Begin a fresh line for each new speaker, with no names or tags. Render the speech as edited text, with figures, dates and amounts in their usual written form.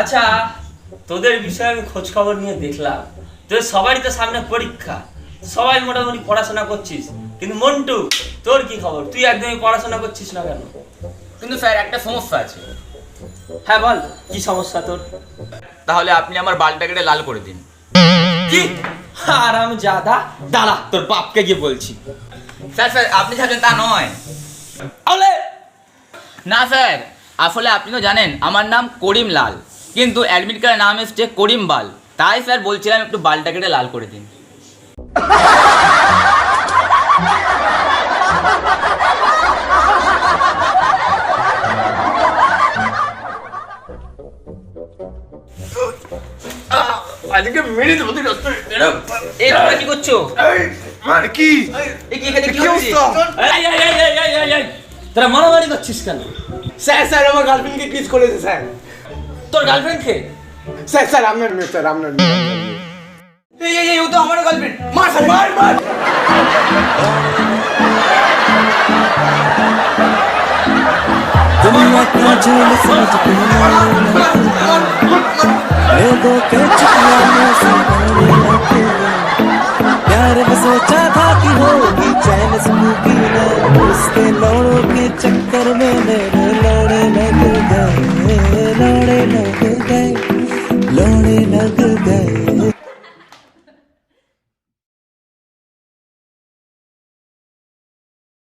আচ্ছা, তোদের বিষয়ে আমি খোঁজ খবর নিয়ে দেখলাম, তোদের সবারই তো সামনে পরীক্ষা, সবাই মোটামুটি পড়াশোনা করছিস, কিন্তু মন্টু তোর কি খবর? তুই একদমই পড়াশোনা করছিস না কেন?
কিন্তু স্যার একটা সমস্যা আছে।
হ্যাঁ বল, কি সমস্যা তোর?
তাহলে আপনি আমার বালটা কেটে লাল করে দিন।
কি হারামজাদা, দাঁড়া তোর বাপকে গিয়ে বলছি।
স্যার স্যার আপনি থাকেন তা নয়।
আলে
না স্যার, আসলে আপনি তো জানেন আমার নাম করিম লাল, কিন্তু অ্যাডমিট কার্ডে নাম এসছে করিম বাল। তাই স্যার বলছিলাম একটু বালটা কেটে লাল করে দিন।
আজকে মেরে দেবো তুই।
এই তোমরা কি করছো?
মানে কি
এই কি এখানে কি
কি
হচ্ছে?
অবস্থা?
তোরা মারামারি করছিস কেন?
স্যার আমার গার্লফ্রেন্ডকে কিস করেছে স্যার।
তোর গার্লফ্রেন্ড কে?
স্যার আপনার মেয়ে স্যার আপনার
এই ও তো আমার গার্লফ্রেন্ড।
মার স্যার মার
दुनिया का झूल समझ के लोगों के चुगलियां में संभाले